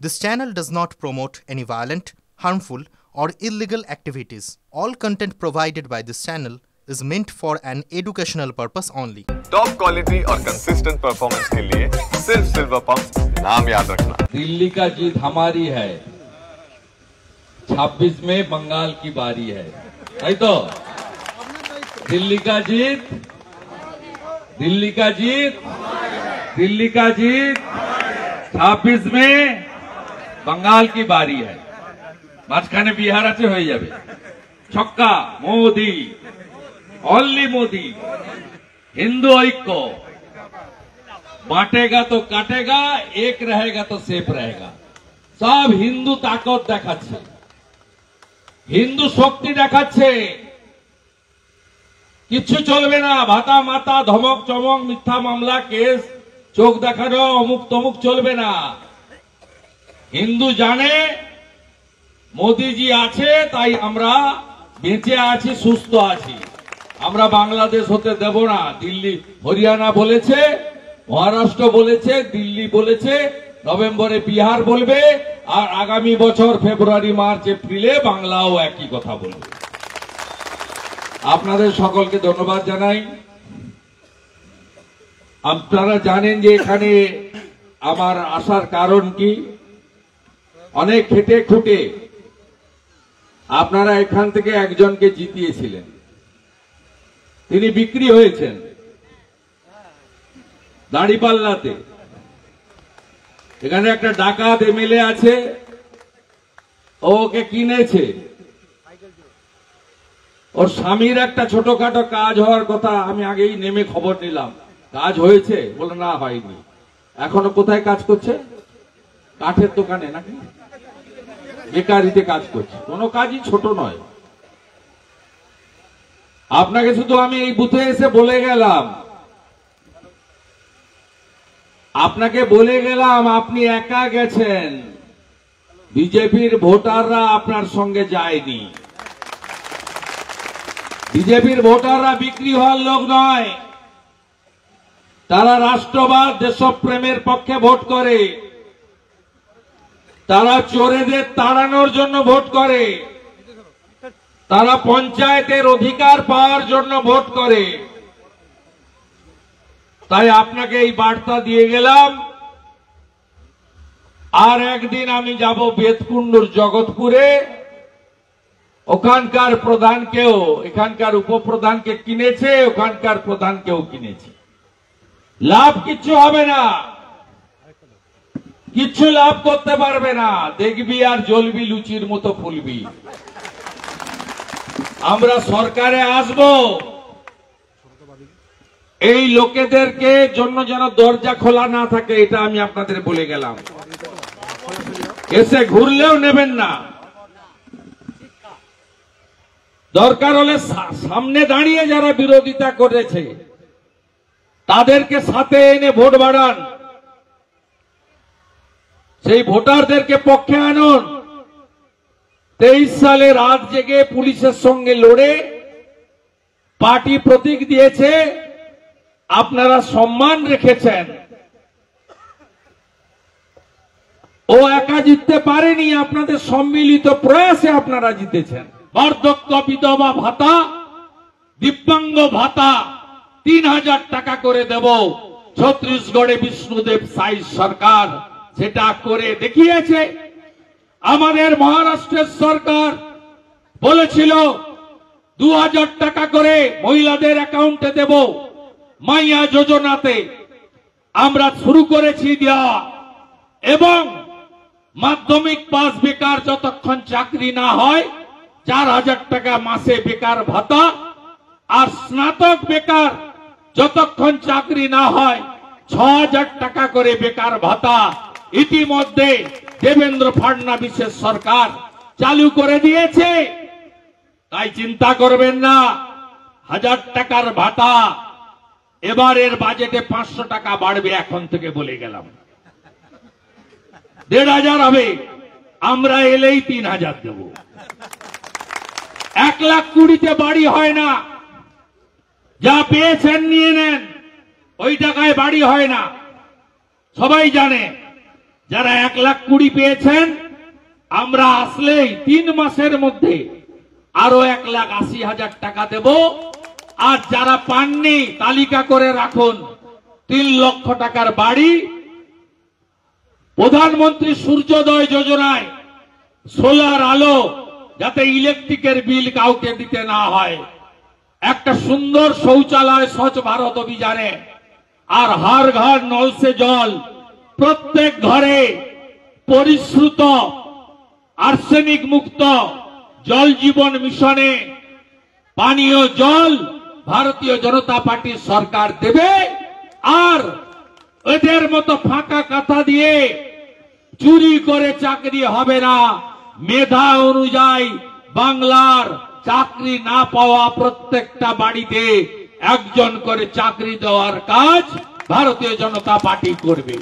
This channel does not promote any violent, harmful, or illegal activities. All content provided by this channel is meant for an educational purpose only. Top quality और consistent performance के लिए सिर्फ silver pumps नाम याद रखना। दिल्ली का जीत हमारी है, 26 में बंगाल की बारी है, नहीं तो दिल्ली का जीत, दिल्ली का जीत, दिल्ली का जीत, 26 में बंगाल की बारी है। মাঝখানে বিহার আছে, হয়ে যাবে ছক্কা। মোদি, অনলি मोदी। हिंदू ऐक्य, बांटेगा तो काटेगा, एक रहेगा तो सेफ रहेगा। सब हिंदू ताकत देखाচ্ছে, हिंदू शक्ति देखाচ্ছে। किच्छु चलবে না, भाता माता धमक चमक मिथ्या मामला केस चोख देखानो अमुक तमुक चलবে না। हिंदू जाने मोदी जी আছে, তাই আমরা বেঁচে আছি, সুস্থ আছি। আমরা বাংলাদেশ হতে দেব না। দিল্লি হরিয়ানা বলেছে, মহারাষ্ট্র বলেছে, দিল্লি বলেছে, নভেম্বরে বিহার বলবে, আর আগামী বছর ফেব্রুয়ারি মার্চ এপ্রিলে বাংলাও একই কথা বলবে। আপনাদের সকলকে ধন্যবাদ জানাই। আপনারা জানেন যে এখানে আমার আসার কারণ কি। অনেক খেটে খুঁটে আপনারা এখান থেকে একজনকে জিতিয়েছিলেন, তিনি বিক্রি হয়েছেন দাঁড়িপাল্লাতে। এখানে একটা ডাকাত এমএলএ আছে, ওকে কিনেছে। ওর স্বামীর একটা ছোটখাটো কাজ হওয়ার কথা, আমি আগেই নেমে খবর নিলাম, কাজ হয়েছে? বলে না, হয়নি। এখনো কোথায় কাজ করছে? কাঠের দোকানে নাকি বেকারিতে কাজ করছে। কোনো কাজই ছোট নয়। আপনাকে শুধু আমি এই বুথে এসে বলে গেলাম, আপনাকে বলে গেলাম, আপনি একা গেছেন, বিজেপির ভোটাররা আপনার সঙ্গে যায়নি। বিজেপির ভোটাররা বিক্রি হওয়ার লোক নয়, তারা রাষ্ট্রবাদ দেশপ্রেমের পক্ষে ভোট করে, তারা চোরেদের তাড়ানোর জন্য ভোট করে, তারা পঞ্চায়েতের অধিকার পাওয়ার জন্য ভোট করে। তাই আপনাকে এই বার্তা দিয়ে গেলাম। আর একদিন আমি যাব বেতকুণ্ডুর জগৎপুরে, ওখানকার প্রধানকেও, এখানকার উপপ্রধানকে কিনেছে, ওখানকার প্রধানকেও কিনেছে। লাভ কিচ্ছু হবে না, কিচ্ছু লাভ করতে পারবে না। দেখবি আর জ্বলবি, লুচির মতো ফুলবি। আমরা সরকারে আসব, এই লোকেদেরকে জন্য যেন দরজা খোলা না থাকে, এটা আমি আপনাদের বলে গেলাম। এসে ঘুরলেও নেবেন না। দরকার হলে সামনে দাঁড়িয়ে যারা বিরোধিতা করেছে তাদেরকে সাথে এনে ভোট বাড়ান, সেই ভোটারদেরকে পক্ষে আনুন। 23 সালে রাত জেগে পুলিশের সঙ্গে লড়ে পার্টি প্রতীক দিয়েছে, আপনারা সম্মান রেখেছেন। ও একা জিততে পারেনি, আপনাদের সম্মিলিত প্রয়াসে আপনারা জিতেছেন। বার্ধক্য বিধবা ভাতা, দিব্যাঙ্গ ভাতা 3000 টাকা করে দেব। ছত্তিশগড়ে বিষ্ণুদেব সাই সরকার সেটা করে দেখিয়েছে। আমাদের মহারাষ্ট্রের সরকার বলেছিল 2000 টাকা করে মহিলাদের অ্যাকাউন্টে দেব। মাইয়া যোজনাতে আমরা শুরু করেছি দেওয়া, এবং মাধ্যমিক পাস বেকার যতক্ষণ চাকরি না হয় 4000 টাকা মাসে বেকার ভাতা, আর স্নাতক বেকার যতক্ষণ চাকরি না হয় 6000 টাকা করে বেকার ভাতা ইতিমধ্যে দেবেন্দ্র ফাডনাবিসের সরকার চালু করে দিয়েছে। তাই চিন্তা করবেন না, 1000 টাকার ভাতা এবারের বাজেটে 500 টাকা বাড়বে, এখন থেকে বলে গেলাম। 1500 হবে, আমরা এলেই 3000 দেব। 1,20,000 বাড়ি হয় না, যা পেয়েছেন নিয়ে নেন, ওই টাকায় বাড়ি হয় না, সবাই জানে। যারা 1,20,000 পেয়েছেন, আমরা আসলেই 3 মাসের মধ্যে আরো 1,80,000 টাকা দেব। আর যারা পাননি তালিকা করে রাখুন, 3 লক্ষ টাকার বাড়ি, প্রধানমন্ত্রী সূর্যোদয় যোজনায় সোলার আলো, যাতে ইলেকট্রিকের বিল কাউকে দিতে না হয়, একটা সুন্দর শৌচালয় স্বচ্ছ ভারত অভিযানে, আর হর ঘর নল সে জল, প্রত্যেক ঘরে পরিশ্রুত আর্সেনিক মুক্ত জল জীবন মিশনে পানীয় জল ভারতীয় জনতা পার্টির সরকার দেবে। আর এদের মতো ফাঁকা কথা দিয়ে চুরি করে চাকরি হবে না। মেধা অনুযায়ী বাংলার চাকরি না পাওয়া প্রত্যেকটা বাড়িতে একজন করে চাকরি দেওয়ার কাজ ভারতীয় জনতা পার্টি করবে।